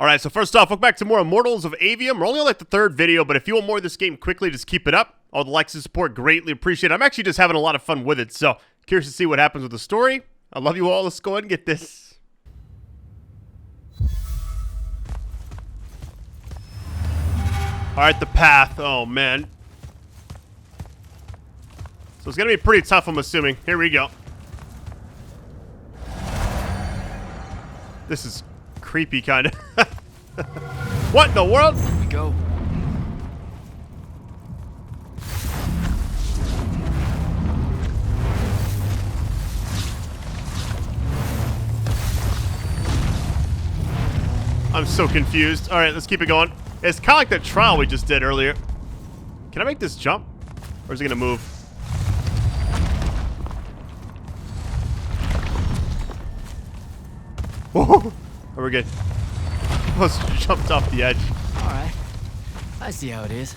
Alright, so first off, welcome back to more Immortals of Aveum. We're only on like the third video, but if you want more of this game quickly, just keep it up. All the likes and support, greatly appreciated. I'm actually just having a lot of fun with it, so curious to see what happens with the story. I love you all. Let's go ahead and get this. Alright, the path. Oh, man. So it's going to be pretty tough, I'm assuming. Here we go. This is creepy, kind of. What in the world? Here we go. I'm so confused. All right, let's keep it going. It's kind of like the trial we just did earlier. Can I make this jump? Or is it going to move? Whoa. Oh, we're good. Almost jumped off the edge. Alright. I see how it is.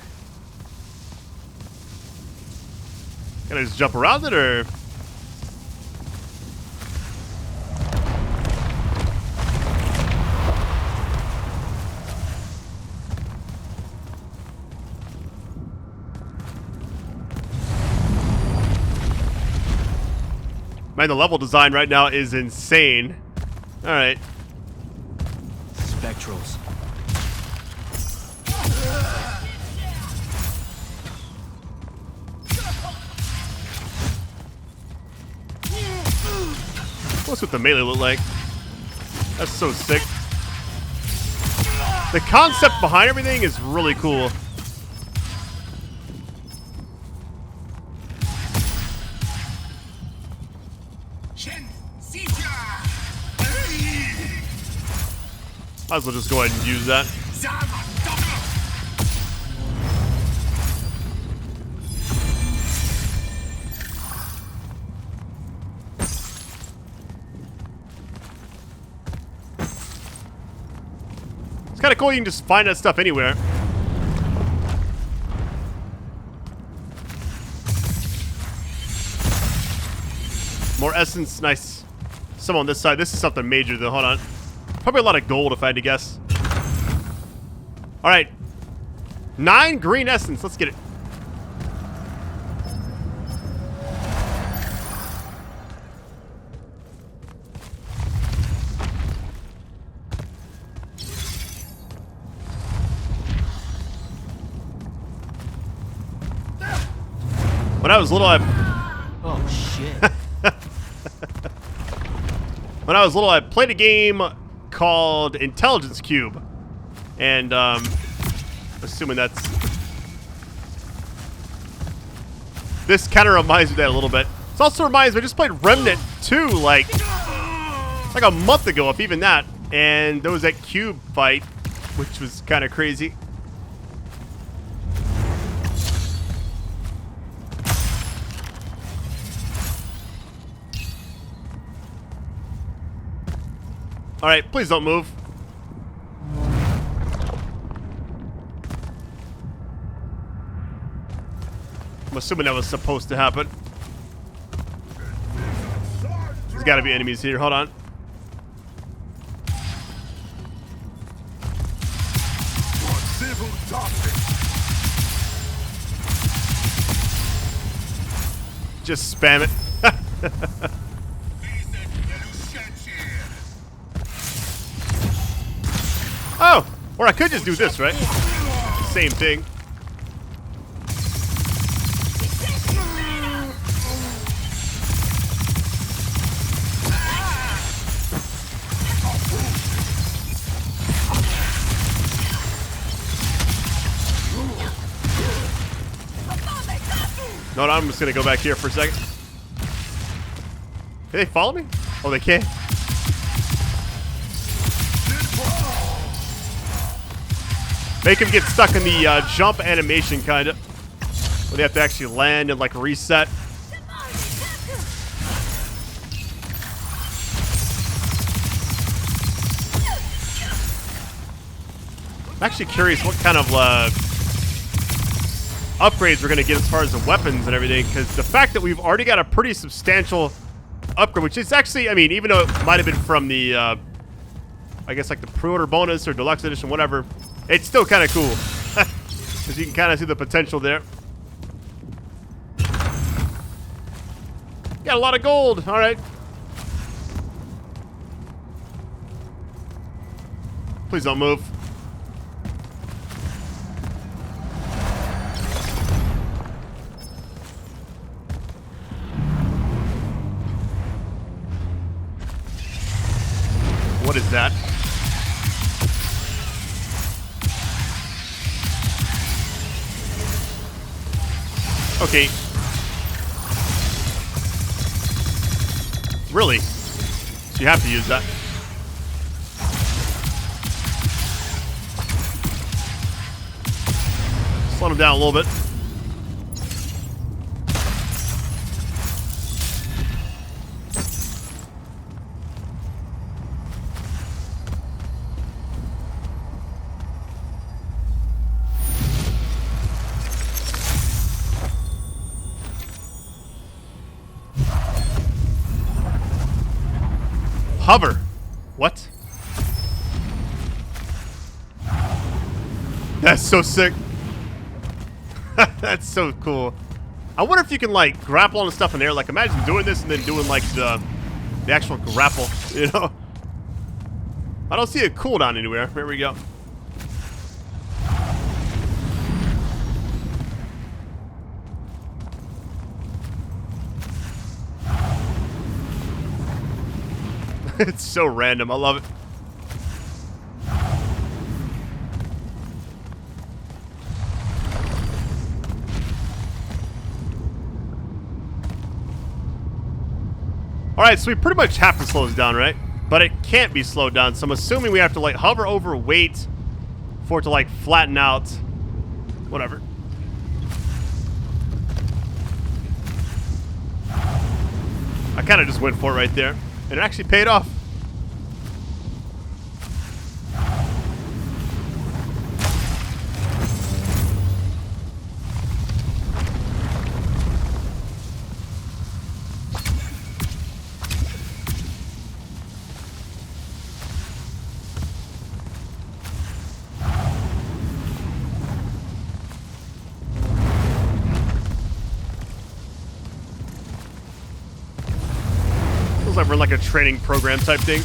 Can I just jump around it, or? Man, the level design right now is insane. Alright. Spectrals. What's what the melee look like? That's so sick. The concept behind everything is really cool. Might as well just go ahead and use that. It's kind of cool you can just find that stuff anywhere. More essence, nice. Some on this side. This is something major though, hold on. Probably a lot of gold if I had to guess. Alright. 9 green essence. Let's get it. When I was little, Oh, shit. When I was little, I played a game called Intelligence Cube, and assuming that's this kind of reminds me of that a little bit. It also reminds me I just played Remnant 2 like a month ago, if even that, and there was that cube fight, which was kind of crazy. Alright, please don't move. I'm assuming that was supposed to happen. There's gotta be enemies here. Hold on. Just spam it. Oh! Or I could just do this, right? Same thing. No, I'm just gonna go back here for a second. Can they follow me? Oh, they can't. Make him get stuck in the jump animation, kind of. Where they have to actually land and, like, reset. I'm actually curious what kind of upgrades we're going to get as far as the weapons and everything, because the fact that we've already got a pretty substantial upgrade, which is actually, I mean, even though it might have been from the I guess like the pre-order bonus or deluxe edition, whatever, it's still kind of cool. Because you can kind of see the potential there. Got a lot of gold. All right. Please don't move. What is that? Okay. Really? So you have to use that. Slow him down a little bit. Hover. What? That's so sick. That's so cool. I wonder if you can like grapple on the stuff in there. Like imagine doing this and then doing like the actual grapple, you know? I don't see a cooldown anywhere. Here we go. It's so random. I love it. Alright, so we pretty much have to slow this down, right? But it can't be slowed down, so I'm assuming we have to, like, hover over, wait for it to, like, flatten out. Whatever. I kind of just went for it right there. And it actually paid off. Like we're in like a training program type thing.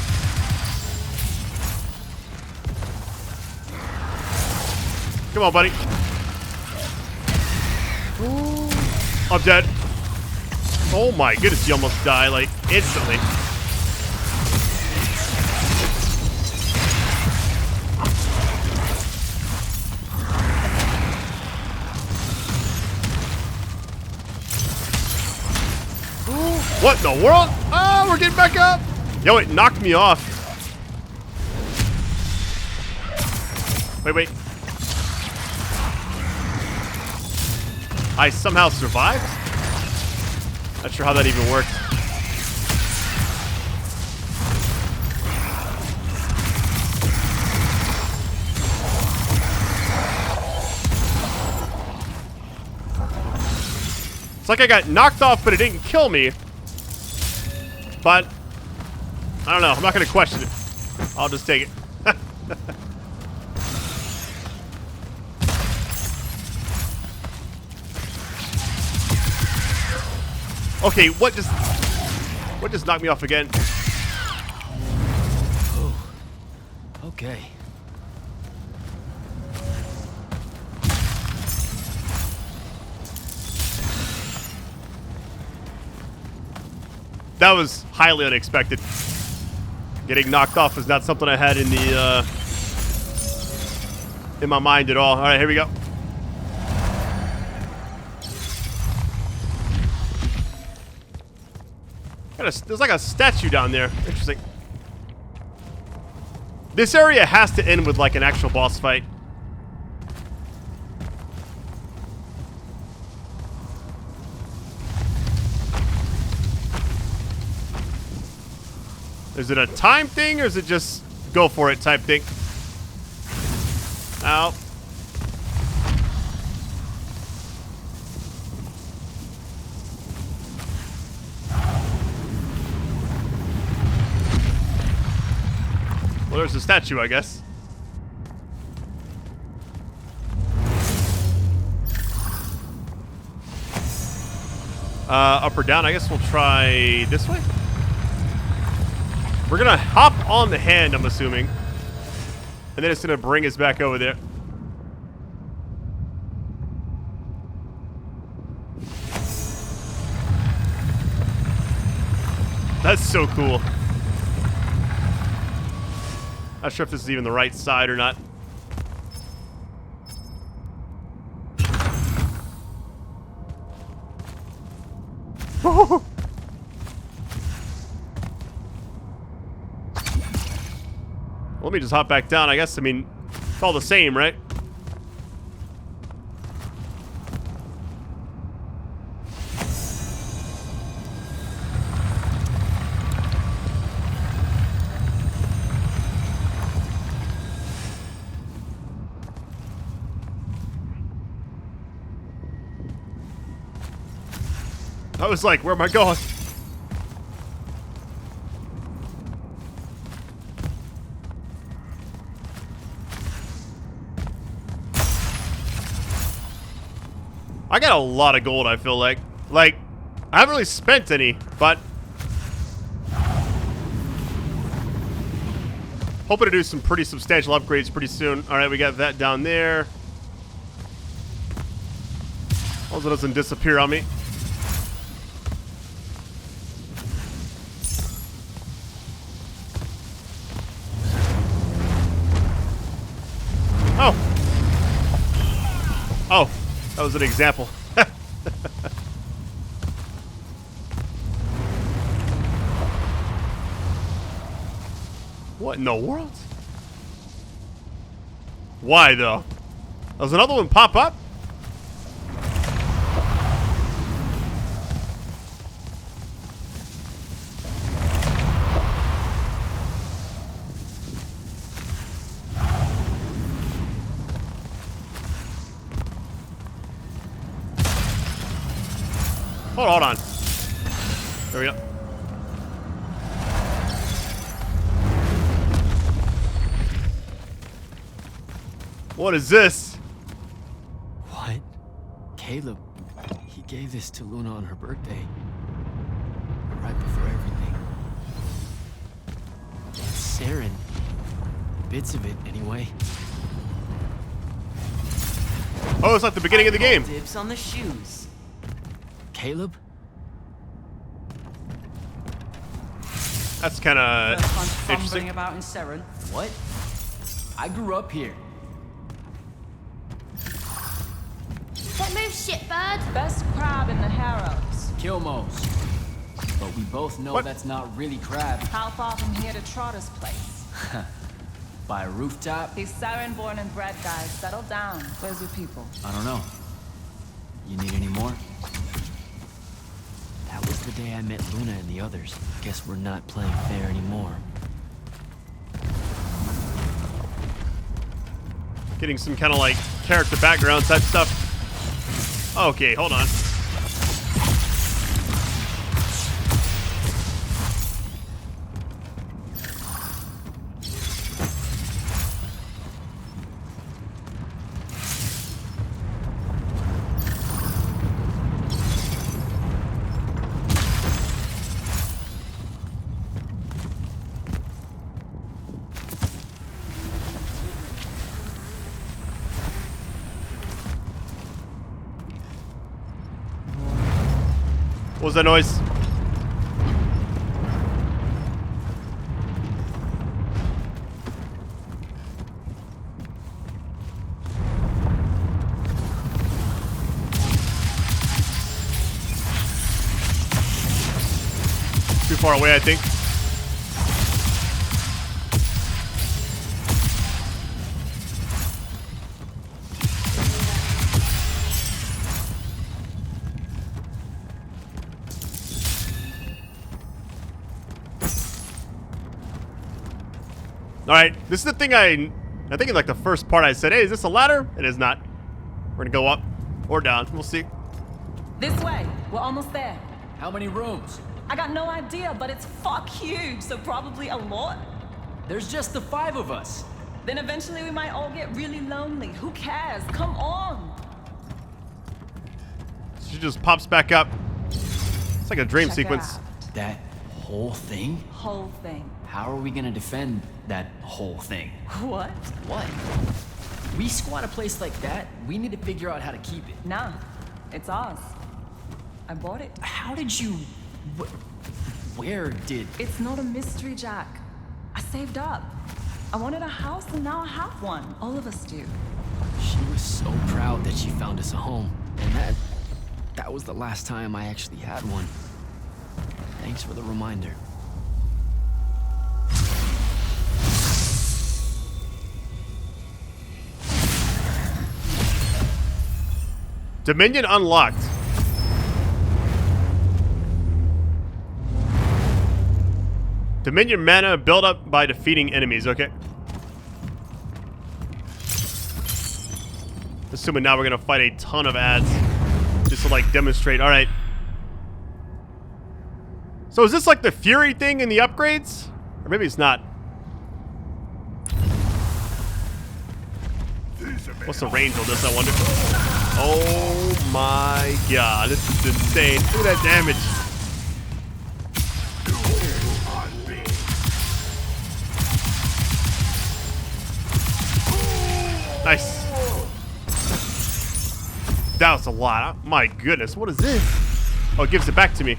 Come on, buddy. Ooh. I'm dead. Oh my goodness, you almost die like instantly. What in the world? Oh, we're getting back up. Yo, it knocked me off. Wait. I somehow survived? Not sure how that even worked. It's like I got knocked off, but it didn't kill me. But, I don't know. I'm not going to question it. I'll just take it. Okay, what just knocked me off again? Oh, okay. That was highly unexpected. Getting knocked off is not something I had in the in my mind at all. All right, here we go. There's like a statue down there. Interesting. This area has to end with like an actual boss fight. Is it a time thing, or is it just go for it type thing? Ow. Well, there's the statue, I guess. Up or down? I guess we'll try this way. We're gonna hop on the hand, I'm assuming. And then it's gonna bring us back over there. That's so cool. Not sure if this is even the right side or not. Let me just hop back down, I guess. I mean, it's all the same, right? I was like, where am I going? I got a lot of gold, I feel like. Like, I haven't really spent any, but hoping to do some pretty substantial upgrades pretty soon. Alright, we got that down there. Also doesn't disappear on me. Oh. Oh, that was an example. What in the world? Why, though? Does another one pop up? Hold on. There we go. What is this? What? Caleb, he gave this to Luna on her birthday. Right before everything. It's Saren. Bits of it, anyway. Oh, it's like the beginning of the game. Dibs on the shoes. Caleb? That's kind of Fumbling interesting. about in Saren. What? I grew up here. Don't move, shitbird. Best crab in the Harrows. Kilmos. But we both know What? that's not really crab. How far from here to Trotter's place? By a rooftop? These Saren born and bred guys, settle down. Where's your people? I don't know. You need any more? That was the day I met Luna and the others. Guess we're not playing fair anymore. Getting some kind of like character background type stuff. Okay, hold on. What was that noise? Too far away, I think. Alright, this is the thing I think in like the first part I said, hey, is this a ladder? It is not. We're gonna go up or down. We'll see. This way. We're almost there. How many rooms? I got no idea, but it's fuck huge, so probably a lot. There's just the 5 of us. Then eventually we might all get really lonely. Who cares? Come on. She just pops back up. It's like a dream Check it sequence. out. That whole thing? Whole thing. How are we gonna defend that whole thing? What? What? We squat a place like that, we need to figure out how to keep it. Nah, it's ours. I bought it. How did you... Where did... It's not a mystery, Jack. I saved up. I wanted a house and now I have one. All of us do. She was so proud that she found us a home. And that was the last time I actually had one. Thanks for the reminder. Dominion unlocked. Dominion mana built up by defeating enemies. Okay. Assuming now we're gonna fight a ton of ads just to like demonstrate. All right. So is this like the Fury thing in the upgrades, or maybe it's not? What's the range on this, I wonder? Oh my god, this is insane. Look at that damage. Nice. That was a lot. My goodness, what is this? Oh, it gives it back to me.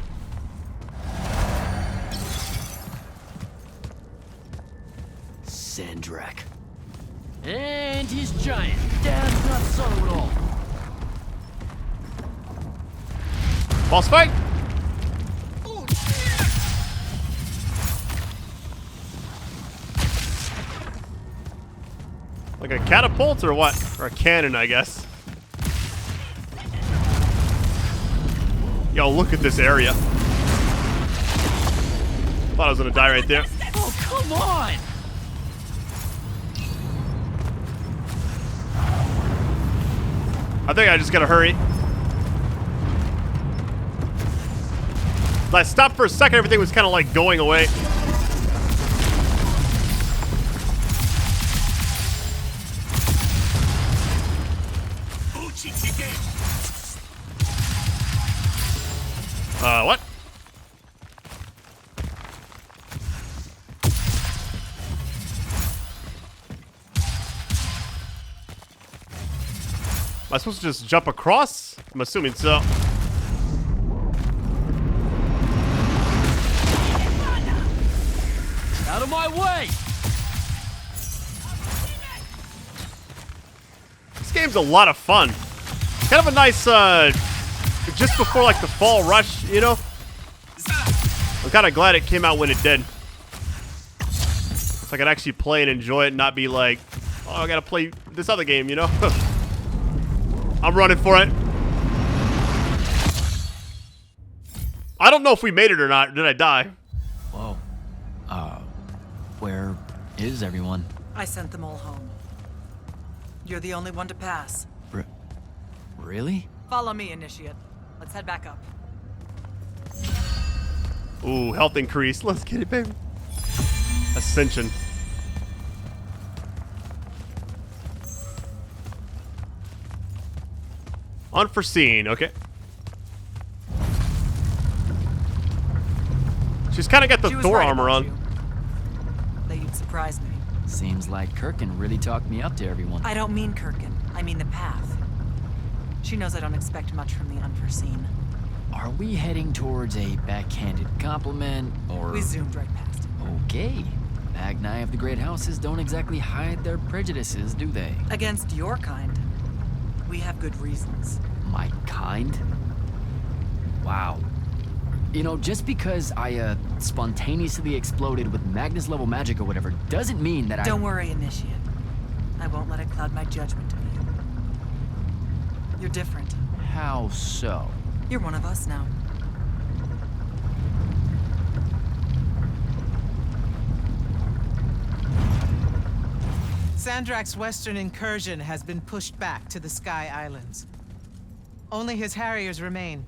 Sandrak. And he's giant. Dad's not subtle at all. Boss fight? Like a catapult or what? Or a cannon, I guess. Yo, look at this area. Thought I was gonna die right there. Oh, come on! I think I just gotta hurry. I stopped for a second, everything was kind of like going away. What? Am I supposed to just jump across? I'm assuming so. Out of my way! This game's a lot of fun. Kind of a nice, just before like the fall rush, you know? I'm kind of glad it came out when it did. So I could actually play and enjoy it and not be like, oh, I gotta play this other game, you know? I'm running for it. I don't know if we made it or not. Did I die? Whoa. Where is everyone? I sent them all home. You're the only one to pass. Really? Follow me, Initiate. Let's head back up. Ooh, health increase. Let's get it, baby. Ascension. Unforeseen, okay. She's kind of got the She was Thor right armor about on. you. That you'd surprise me. Seems like Kirkin really talked me up to everyone. I don't mean Kirkin. I mean the path. She knows I don't expect much from the unforeseen. Are we heading towards a backhanded compliment, or... We zoomed right past it. Okay. Magni of the Great Houses don't exactly hide their prejudices, do they? Against your kind, we have good reasons. My kind? Wow. You know, just because I, spontaneously exploded with Magnus-level magic or whatever, doesn't mean that Don't worry, Initiate. I won't let it cloud my judgment of you. You're different. How so? You're one of us now. Sandrak's western incursion has been pushed back to the Sky Islands. Only his Harriers remain.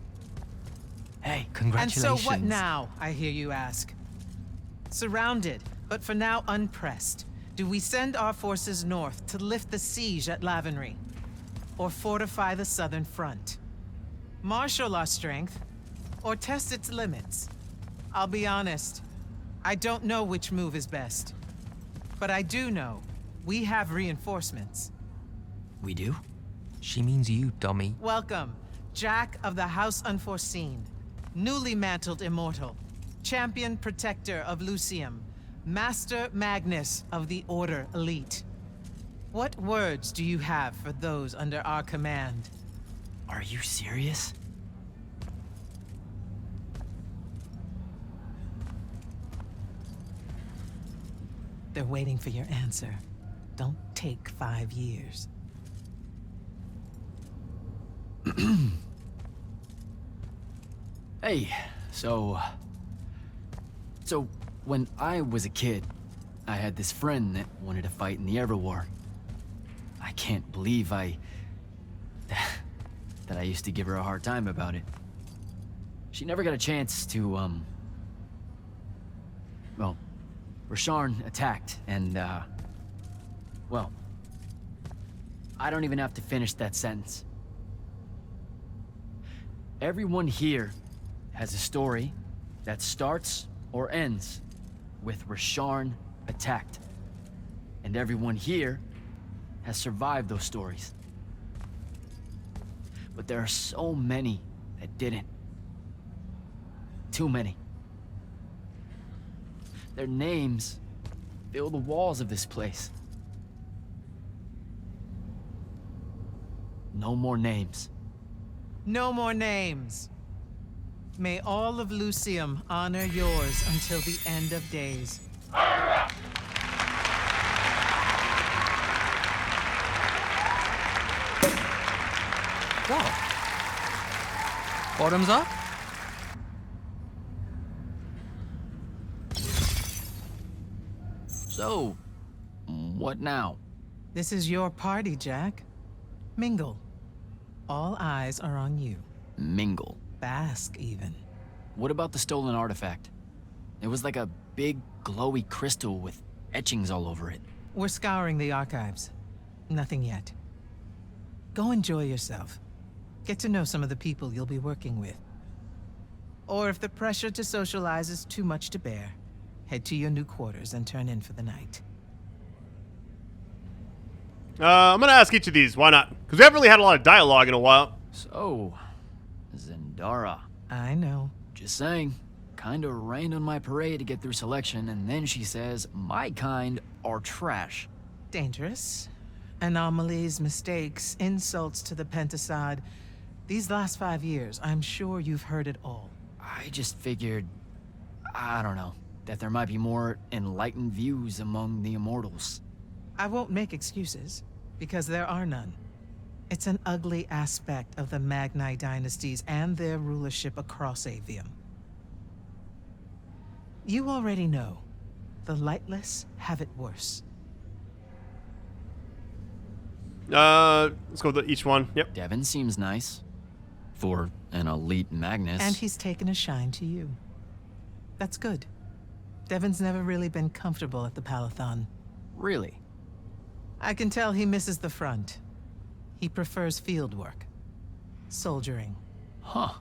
Hey, And congratulations. so what now, I hear you ask? Surrounded, but for now unpressed. Do we send our forces north to lift the siege at Lavenry, or fortify the southern front? Marshal our strength, or test its limits? I'll be honest, I don't know which move is best. But I do know we have reinforcements. We do? She means you, dummy. Welcome, Jack of the House Unforeseen, newly mantled immortal, champion protector of Lucium, Master Magnus of the Order Elite. What words do you have for those under our command? Are you serious? They're waiting for your answer. Don't take 5 years. Hey, so when I was a kid, I had this friend that wanted to fight in the Everwar. I can't believe that I used to give her a hard time about it. She never got a chance to, well, Rasharn attacked, and, well, I don't even have to finish that sentence. Everyone here has a story that starts or ends with Rasharn attacked. And everyone here has survived those stories. But there are so many that didn't. Too many. Their names fill the walls of this place. No more names. No more names. May all of Lucium honor yours until the end of days. Go. Bottoms up? So, what now? This is your party, Jack. Mingle. All eyes are on you. Mingle. Bask, even. What about the stolen artifact? It was like a big, glowy crystal with etchings all over it. We're scouring the archives. Nothing yet. Go enjoy yourself. Get to know some of the people you'll be working with. Or if the pressure to socialize is too much to bear, head to your new quarters and turn in for the night. I'm gonna ask each of these. Why not? Because we haven't really had a lot of dialogue in a while. So, Zendara. I know. Just saying. Kinda rained on my parade to get through selection, and then she says my kind are trash. Dangerous. Anomalies, mistakes, insults to the Pentasod. These last 5 years, I'm sure you've heard it all. I just figured, I don't know, that there might be more enlightened views among the Immortals. I won't make excuses, because there are none. It's an ugly aspect of the Magni dynasties and their rulership across Aveum. You already know, the lightless have it worse. Let's go with each one. Yep. Devin seems nice. For an elite Magnus. And he's taken a shine to you. That's good. Devin's never really been comfortable at the palathon. Really? I can tell he misses the front. He prefers field work. Soldiering. Huh.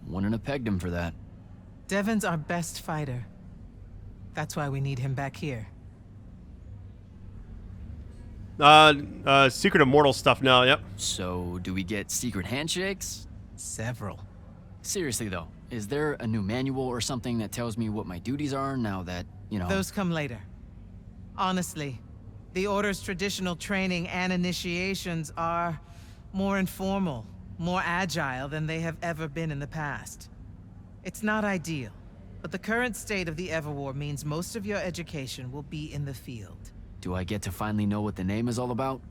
Wouldn't have pegged him for that. Devin's our best fighter. That's why we need him back here. Secret Immortal stuff now, yep. So, do we get secret handshakes? Several. Seriously though, is there a new manual or something that tells me what my duties are now that, you know... Those come later. Honestly, the Order's traditional training and initiations are more informal, more agile than they have ever been in the past. It's not ideal, but the current state of the Everwar means most of your education will be in the field. Do I get to finally know what the name is all about?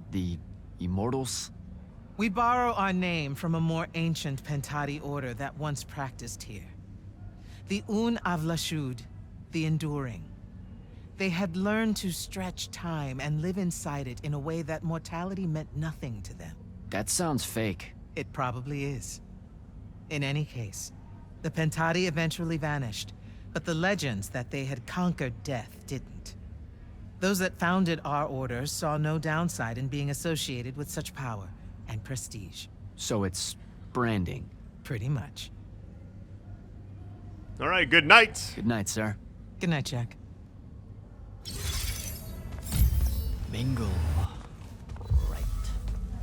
The Immortals? We borrow our name from a more ancient Pentati order that once practiced here. The Un Avlashud, the Enduring. They had learned to stretch time and live inside it in a way that mortality meant nothing to them. That sounds fake. It probably is. In any case, the Pentati eventually vanished, But the legends that they had conquered death didn't. Those that founded our order saw no downside in being associated with such power and prestige. So it's branding. Pretty much. All right, good night. Good night, sir. Good night, Jack. Mingle. Right.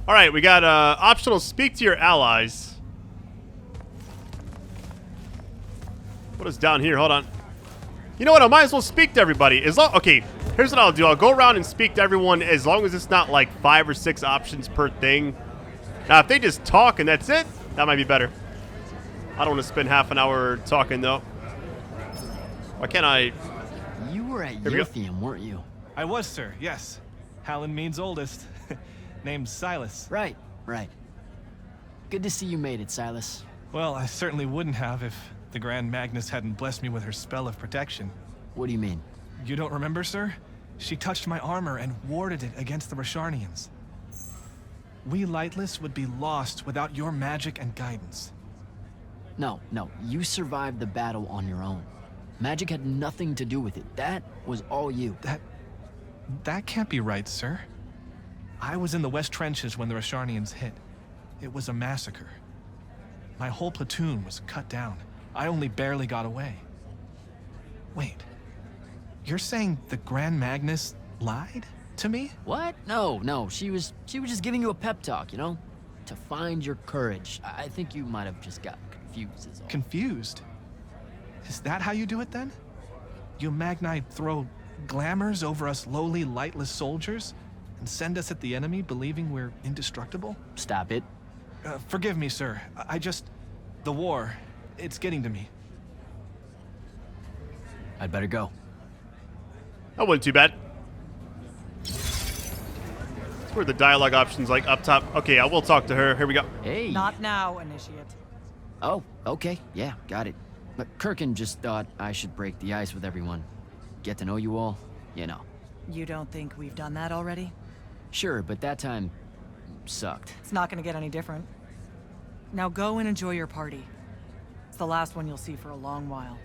All right, we got optional speak to your allies. What is down here? Hold on. You know what? I might as well speak to everybody. Okay, here's what I'll do. I'll go around and speak to everyone as long as it's not like 5 or 6 options per thing. Now, if they just talk and that's it, that might be better. I don't want to spend half an hour talking, though. Why can't I? You were at we go. AVEUM, weren't you? I was, sir, yes. Hallen means oldest. Name's Silas. Right. Good to see you made it, Silas. Well, I certainly wouldn't have if the Grand Magnus hadn't blessed me with her spell of protection. What do you mean? You don't remember, sir? She touched my armor and warded it against the Rasharnians. We Lightless would be lost without your magic and guidance. No, you survived the battle on your own. Magic had nothing to do with it. That was all you. That can't be right, sir. I was in the West Trenches when the Rasharnians hit. It was a massacre. My whole platoon was cut down. I only barely got away. Wait. You're saying the Grand Magnus lied to me? What? No. She was just giving you a pep talk, you know? To find your courage. I think you might have just got confused is all. Confused? Is that how you do it then? You Magnite throw glamours over us lowly, lightless soldiers and send us at the enemy believing we're indestructible? Stop it. Forgive me, sir. The war, it's getting to me. I'd better go. That wasn't too bad. Where the dialogue options like up top. Okay, I will talk to her. Here we go. Hey. Not now, Initiate. Oh, okay. Yeah, got it. But Kirkin just thought I should break the ice with everyone. Get to know you all, you know. You don't think we've done that already? Sure, but that time sucked. It's not gonna get any different. Now go and enjoy your party. It's the last one you'll see for a long while.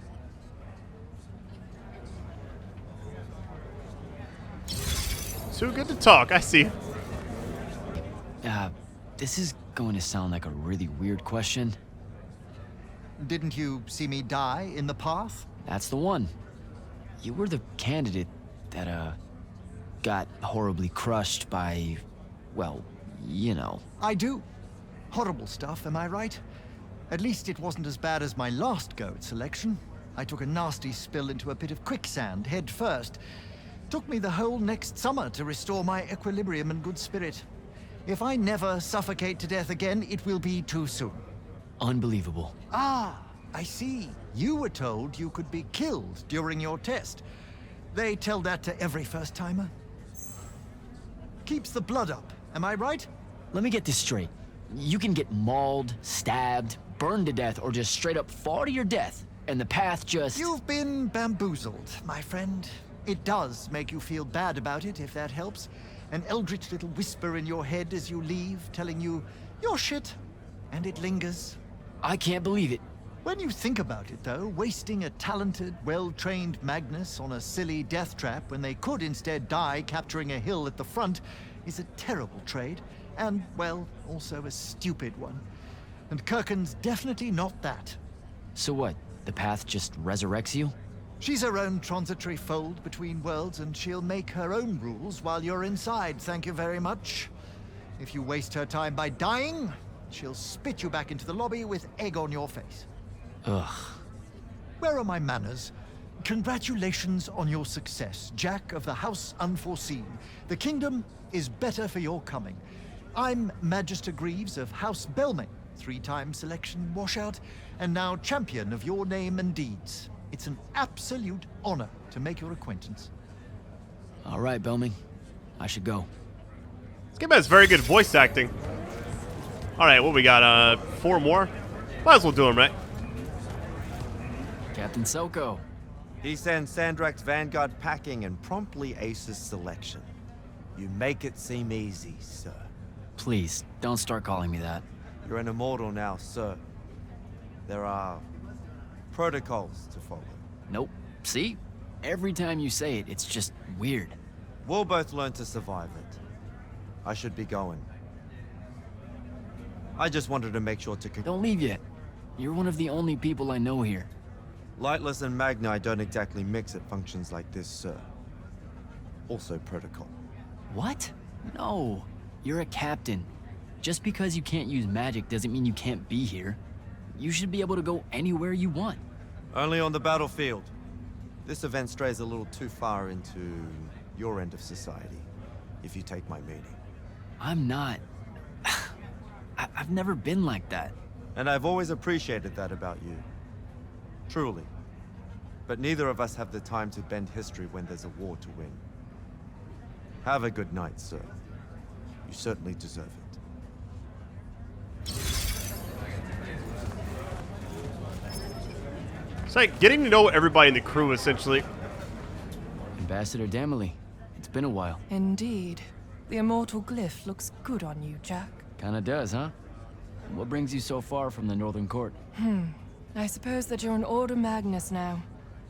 Too good to talk. I see. This is going to sound like a really weird question. Didn't you see me die in the path? That's the one. You were the candidate that, got horribly crushed by, well, you know. I do. Horrible stuff, am I right? At least it wasn't as bad as my last go at selection. I took a nasty spill into a pit of quicksand head first. Took me the whole next summer to restore my equilibrium and good spirit. If I never suffocate to death again, it will be too soon. Unbelievable. Ah, I see. You were told you could be killed during your test. They tell that to every first-timer. Keeps the blood up, am I right? Let me get this straight. You can get mauled, stabbed, burned to death, or just straight up fall to your death, and the path just... You've been bamboozled, my friend. It does make you feel bad about it, if that helps. An eldritch little whisper in your head as you leave, telling you, you're shit, and it lingers. I can't believe it. When you think about it, though, wasting a talented, well-trained Magnus on a silly death trap when they could instead die capturing a hill at the front is a terrible trade, and, well, also a stupid one. And Kirkin's definitely not that. So what? The path just resurrects you? She's her own transitory fold between worlds, and she'll make her own rules while you're inside, thank you very much. If you waste her time by dying, she'll spit you back into the lobby with egg on your face. Ugh. Where are my manners? Congratulations on your success, Jack of the House Unforeseen. The kingdom is better for your coming. I'm Magister Greaves of House Belmane, 3-time selection washout, and now champion of your name and deeds. It's an absolute honor to make your acquaintance. All right, Belming. I should go. This game has very good voice acting. All right, what we got? 4 more? Might as well do them, right? Captain Soko. He sends Sandrak's Vanguard packing and promptly aces selection. You make it seem easy, sir. Please, don't start calling me that. You're an immortal now, sir. There are protocols to follow. Nope. See? Every time you say it, it's just weird. We'll both learn to survive it. I should be going. I just wanted to make sure to... Don't leave yet. You're one of the only people I know here. Lightless and Magni don't exactly mix at functions like this, sir. Also protocol. What? No. You're a captain. Just because you can't use magic doesn't mean you can't be here. You should be able to go anywhere you want. Only on the battlefield. This event strays a little too far into your end of society, if you take my meaning. I'm not. I've never been like that. And I've always appreciated that about you. Truly. But neither of us have the time to bend history when there's a war to win. Have a good night, sir. You certainly deserve it. It's like getting to know everybody in the crew, essentially. Ambassador Damley, it's been a while. Indeed. The immortal glyph looks good on you, Jack. Kinda does, huh? What brings you so far from the Northern Court? I suppose that you're an Order Magnus now,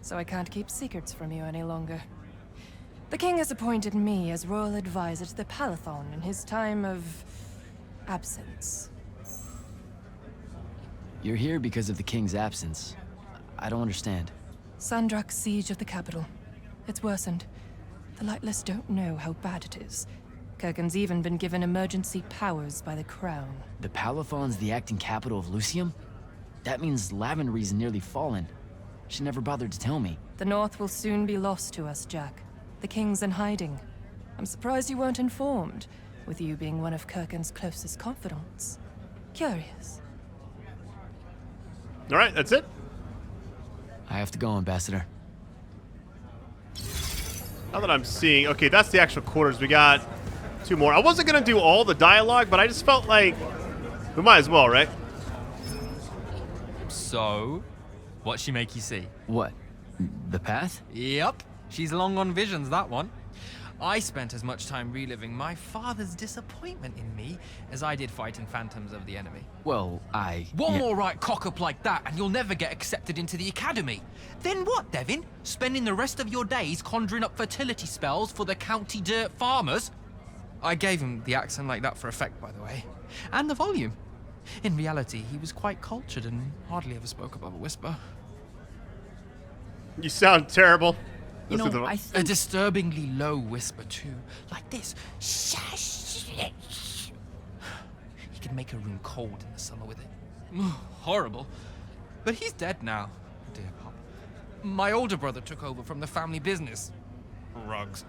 so I can't keep secrets from you any longer. The king has appointed me as royal advisor to the palathon in his time of... absence. You're here because of the king's absence. I don't understand. Sandrak's siege of the capital. It's worsened. The Lightless don't know how bad it is. Kurgan's even been given emergency powers by the crown. The Palathon's the acting capital of Lucium? That means Lavenry's nearly fallen. She never bothered to tell me. The North will soon be lost to us, Jack. The king's in hiding. I'm surprised you weren't informed, with you being one of Kurgan's closest confidants. Curious. All right, that's it. I have to go, Ambassador. Now that I'm seeing, okay, that's the actual quarters. We got 2 more. I wasn't gonna do all the dialogue, but I just felt like we might as well, right? So, what'd she make you see? What? The path? Yep, she's long on visions, that one. I spent as much time reliving my father's disappointment in me as I did fighting phantoms of the enemy. Well, One more right cock-up like that and you'll never get accepted into the academy. Then what, Devin? Spending the rest of your days conjuring up fertility spells for the county dirt farmers? I gave him the accent like that for effect, by the way. And the volume. In reality, he was quite cultured and hardly ever spoke above a whisper. You sound terrible. You know, Listen to I think... A disturbingly low whisper, too. Like this. He could make a room cold in the summer with it. Horrible. But he's dead now, dear Pop. My older brother took over from the family business. Rugs.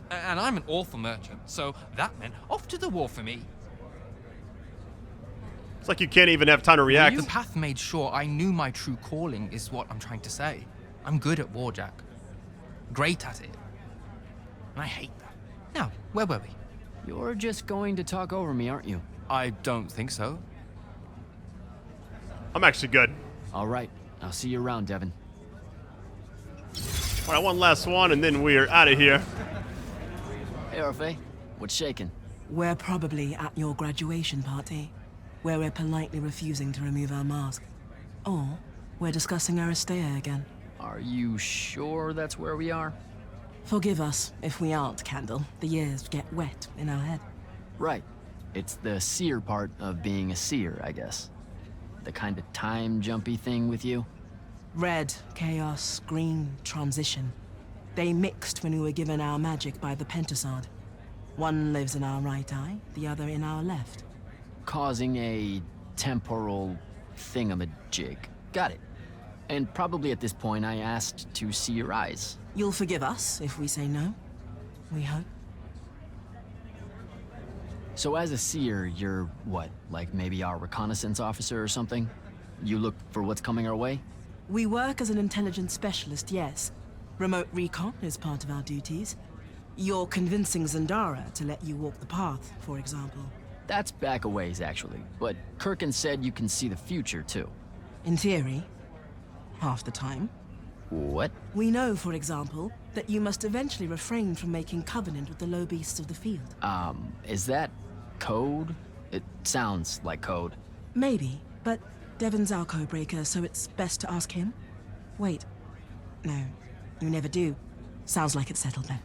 And I'm an awful merchant, so that meant off to the war for me. It's like you can't even have time to react. The path made sure I knew my true calling is what I'm trying to say. I'm good at war, Jack. Great at it. And I hate that. Now, where were we? You're just going to talk over me, aren't you? I don't think so. I'm actually good. All right. I'll see you around, Devin. All right, one last one, and then we're out of here. Hey, Orphe. What's shaking? We're probably at your graduation party, where we're politely refusing to remove our mask. Or we're discussing Aristea again. Are you sure that's where we are? Forgive us if we aren't, Candle. The years get wet in our head. Right. It's the seer part of being a seer, I guess. The kind of time-jumpy thing with you. Red, chaos, green, transition. They mixed when we were given our magic by the Pentasod. One lives in our right eye, the other in our left. Causing a temporal thingamajig. Got it. And probably at this point I asked to see your eyes. You'll forgive us if we say no? We hope. So as a seer, you're what? Like maybe our reconnaissance officer or something? You look for what's coming our way? We work as an intelligence specialist, yes. Remote recon is part of our duties. You're convincing Zendara to let you walk the path, for example. That's back a ways, actually. But Kirkin said you can see the future, too. In theory. Half the time. What? We know, for example, that you must eventually refrain from making covenant with the low beasts of the field. Is that code? It sounds like code. Maybe, but Devin's our code breaker, so it's best to ask him. Wait, No, you never do. Sounds like it's settled then.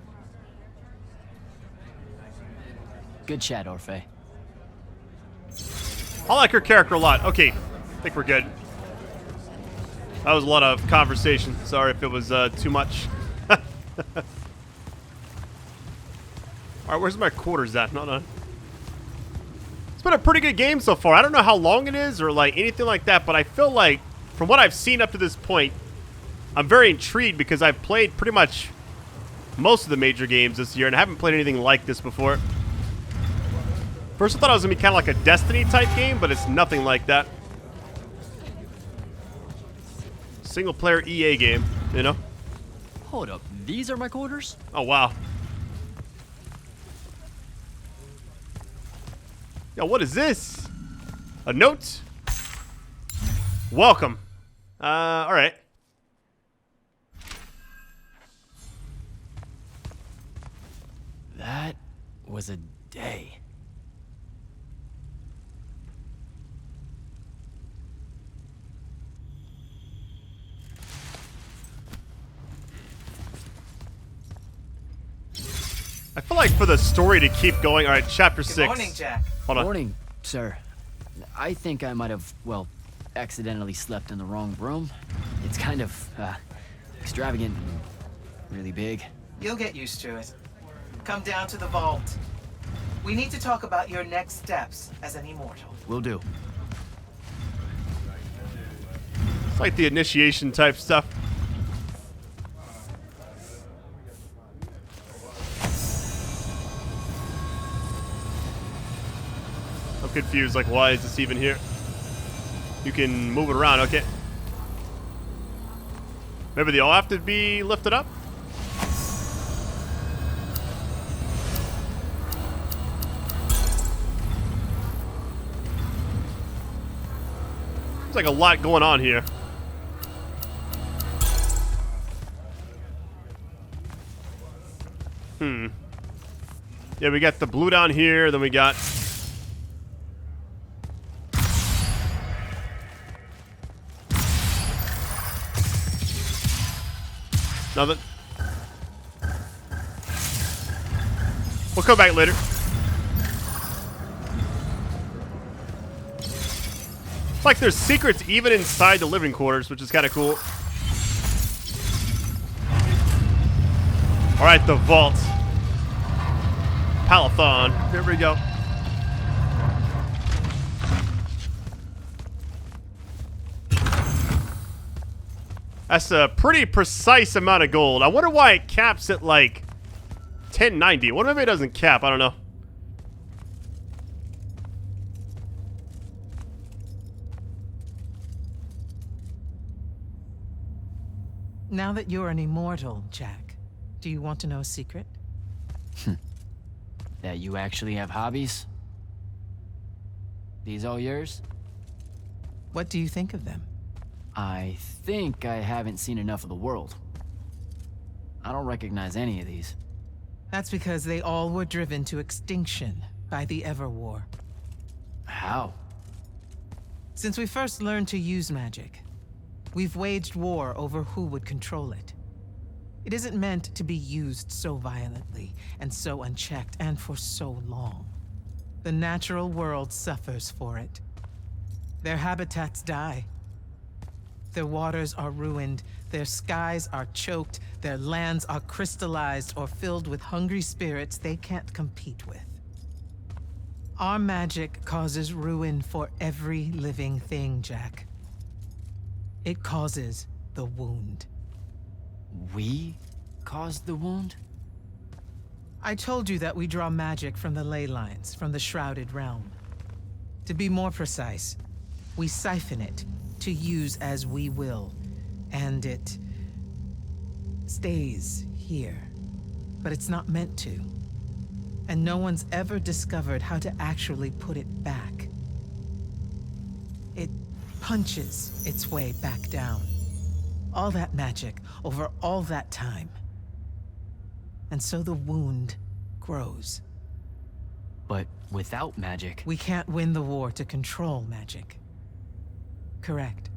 Good chat, Orphe. I like her character a lot. Okay, I think we're good. That was a lot of conversation. Sorry if it was too much. Alright, where's my quarters at? No. It's been a pretty good game so far. I don't know how long it is or like anything like that, but I feel like from what I've seen up to this point, I'm very intrigued because I've played pretty much most of the major games this year and I haven't played anything like this before. First I thought it was going to be kind of like a Destiny type game, but it's nothing like that. Single player EA game, you know? Hold up, these are my quarters? Oh, wow. Yo, what is this? A note? Welcome. Alright. That was a day. I feel like for the story to keep going. Alright, chapter 6. Good morning, Jack. Hold on. Morning, sir. I think I might have, well, accidentally slept in the wrong room. It's kind of, extravagant and really big. You'll get used to it. Come down to the vault. We need to talk about your next steps as an immortal. Will do. It's like the initiation type stuff. I'm confused, like why is this even here? You can move it around, okay. Maybe they all have to be lifted up? There's like a lot going on here. Yeah, we got the blue down here, then we got... Nothing. We'll come back later. It's like there's secrets even inside the living quarters, which is kind of cool. Alright, the vault. Palathon. Here we go. That's a pretty precise amount of gold. I wonder why it caps at like 1090. What if it doesn't cap? I don't know. Now that you're an immortal, Jack, do you want to know a secret? That you actually have hobbies? These all yours? What do you think of them? I think I haven't seen enough of the world. I don't recognize any of these. That's because they all were driven to extinction by the Everwar. How? Since we first learned to use magic, we've waged war over who would control it. It isn't meant to be used so violently and so unchecked and for so long. The natural world suffers for it. Their habitats die. Their waters are ruined, their skies are choked, their lands are crystallized or filled with hungry spirits they can't compete with. Our magic causes ruin for every living thing, Jack. It causes the wound. We caused the wound? I told you that we draw magic from the ley lines, from the Shrouded Realm. To be more precise, we siphon it to use as we will, and it stays here. But it's not meant to. And no one's ever discovered how to actually put it back. It punches its way back down. All that magic over all that time. And so the wound grows. But without magic... We can't win the war to control magic. Correct.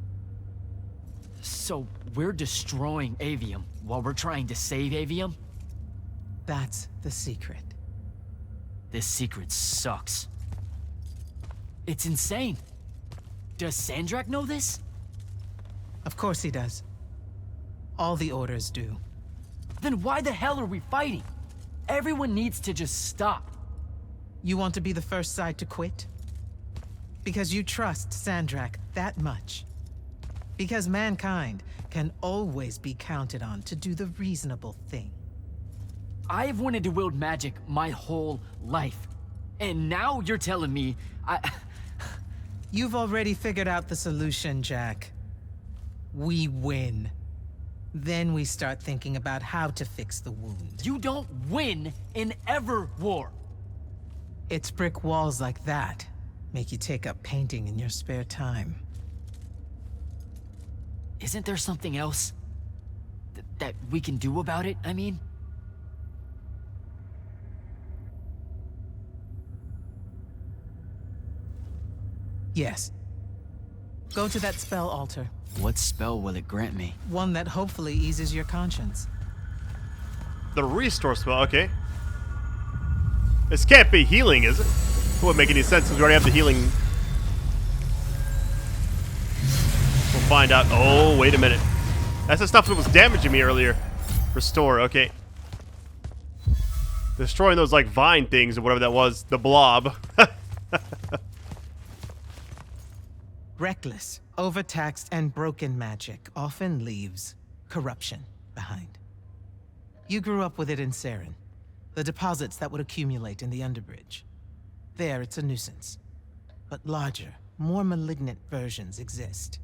So we're destroying Avium while we're trying to save Avium? That's the secret. This secret sucks. It's insane. Does Sandrak know this? Of course he does. All the orders do. Then why the hell are we fighting? Everyone needs to just stop. You want to be the first side to quit? Because you trust Sandrak that much. Because mankind can always be counted on to do the reasonable thing. I've wanted to wield magic my whole life. And now you're telling me You've already figured out the solution, Jack. We win. Then we start thinking about how to fix the wound. You don't win in ever war. It's brick walls like that make you take up painting in your spare time. Isn't there something else that we can do about it, I mean? Yes. Go to that spell altar. What spell will it grant me? One that hopefully eases your conscience. The restore spell, okay. This can't be healing, is it? It wouldn't make any sense since we already have the healing. We'll find out. Oh, wait a minute. That's the stuff that was damaging me earlier. Restore, okay. Destroying those, like, vine things or whatever that was. The blob. Reckless, overtaxed, and broken magic often leaves corruption behind. You grew up with it in Saren, the deposits that would accumulate in the Underbridge. There, it's a nuisance. But larger, more malignant versions exist.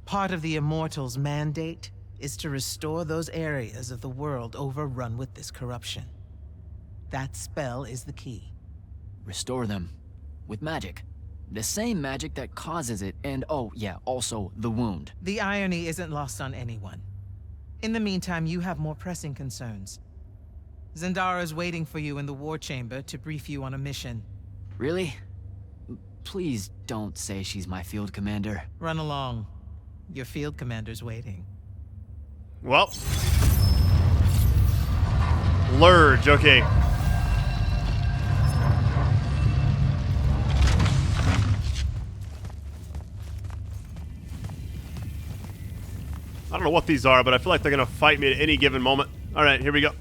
Part of the Immortals' mandate is to restore those areas of the world overrun with this corruption. That spell is the key. Restore them. With magic. The same magic that causes it, and oh yeah, also the wound. The irony isn't lost on anyone. In the meantime, you have more pressing concerns. Zendara's waiting for you in the war chamber to brief you on a mission. Really? Please don't say she's my field commander. Run along. Your field commander's waiting. Well. Lurge, okay. I don't know what these are, but I feel like they're gonna fight me at any given moment. Alright, here we go.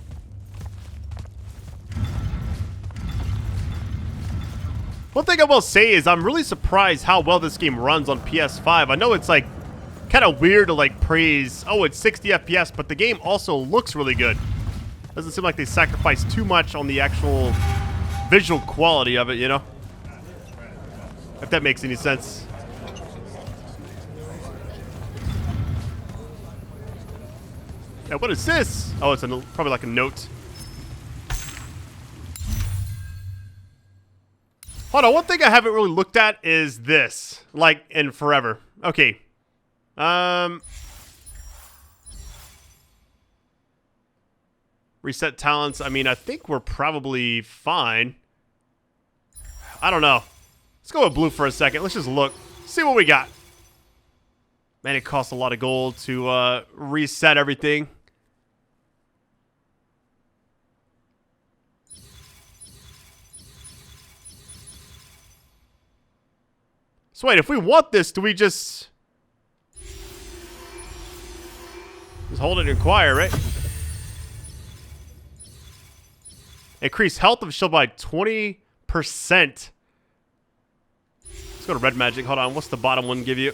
One thing I will say is I'm really surprised how well this game runs on PS5. I know it's like kind of weird to like praise, oh, it's 60 FPS, but the game also looks really good. Doesn't seem like they sacrifice too much on the actual visual quality of it, you know? If that makes any sense. Yeah, what is this? Oh, it's probably like a note. Hold on, one thing I haven't really looked at is this. Like, in forever. Okay. Reset talents. I mean, I think we're probably fine. I don't know. Let's go with blue for a second. Let's just look. See what we got. Man, it costs a lot of gold to reset everything. So wait, if we want this, do we just hold it and inquire, right? Increase health of shield by 20%. Let's go to red magic. Hold on, what's the bottom one give you?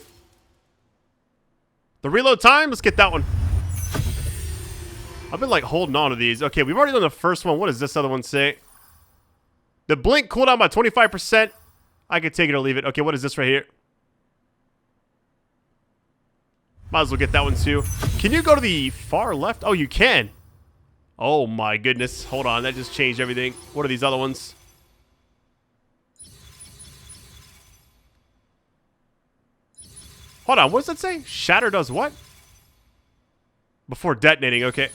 The reload time? Let's get that one. I've been like holding on to these. Okay, we've already done the first one. What does this other one say? The blink cooldown by 25%. I could take it or leave it. Okay, what is this right here? Might as well get that one too. Can you go to the far left? Oh, you can. Oh my goodness. Hold on, that just changed everything. What are these other ones? Hold on, what does that say? Shatter does what? Before detonating, okay.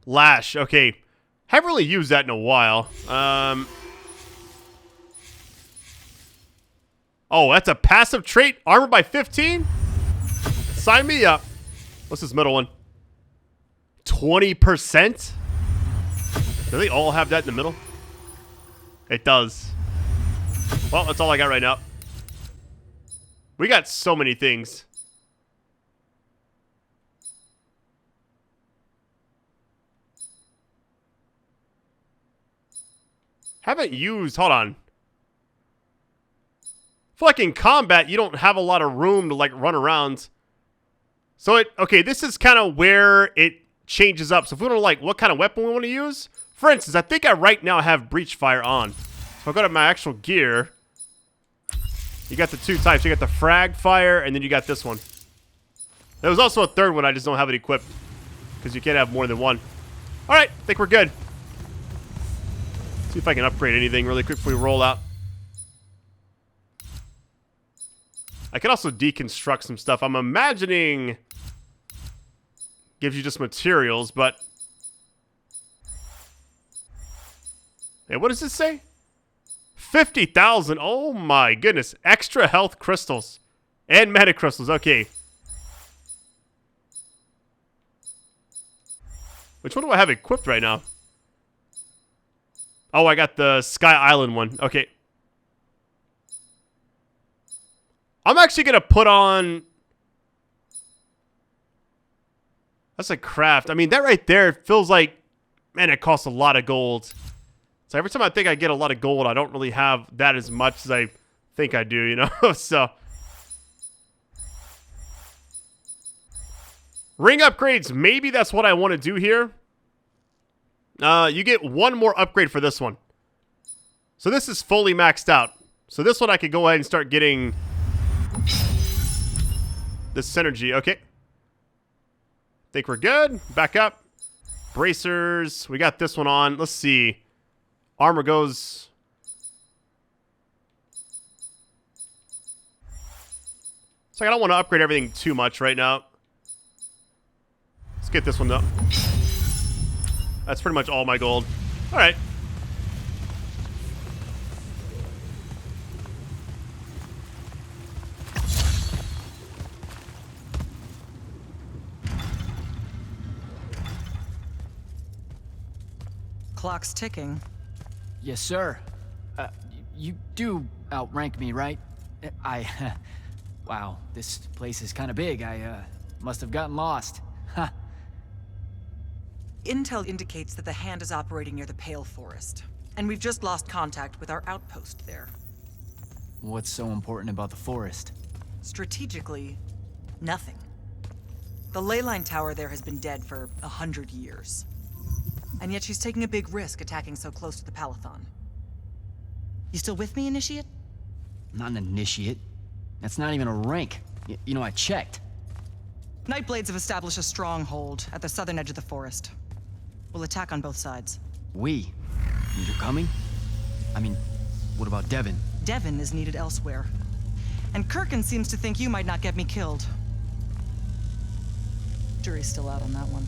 Lash, okay. Haven't really used that in a while. Oh, that's a passive trait. Armor by 15? Sign me up. What's this middle one? 20%? Do they all have that in the middle? It does. Well, that's all I got right now. We got so many things. Haven't used... Hold on. I feel like in combat, you don't have a lot of room to, like, run around. So, okay, this is kind of where it changes up. So, if we don't like what kind of weapon we want to use... For instance, I think I right now have breach fire on. So, I'll go to my actual gear. You got the two types. You got the frag fire, and then you got this one. There was also a third one. I just don't have it equipped. Because you can't have more than one. Alright, I think we're good. See if I can upgrade anything really quick before we roll out. I can also deconstruct some stuff. I'm imagining gives you just materials, but... Hey, what does this say? 50,000. Oh my goodness. Extra health crystals. And mana crystals. Okay. Which one do I have equipped right now? Oh, I got the Sky Island one. Okay. I'm actually going to put on... That's a craft. I mean, that right there feels like... Man, it costs a lot of gold. So every time I think I get a lot of gold, I don't really have that as much as I think I do, you know? So... Ring upgrades. Maybe that's what I want to do here. You get one more upgrade for this one. So this is fully maxed out. So this one I could go ahead and start getting the synergy. Okay. Think we're good. Back up. Bracers. We got this one on. Let's see. Armor goes... So I don't want to upgrade everything too much right now. Let's get this one though. That's pretty much all my gold. All right. Clock's ticking. Yes, sir. You do outrank me, right? Wow, this place is kind of big. I must have gotten lost. Huh. Intel indicates that the Hand is operating near the Pale Forest, and we've just lost contact with our outpost there. What's so important about the forest? Strategically, nothing. The ley line tower there has been dead for 100 years. And yet she's taking a big risk attacking so close to the palathon. You still with me, Initiate? Not an initiate. That's not even a rank. You know, I checked. Nightblades have established a stronghold at the southern edge of the forest. We'll attack on both sides. We? You're coming? I mean, what about Devin? Devin is needed elsewhere. And Kirkin seems to think you might not get me killed. Jury's still out on that one.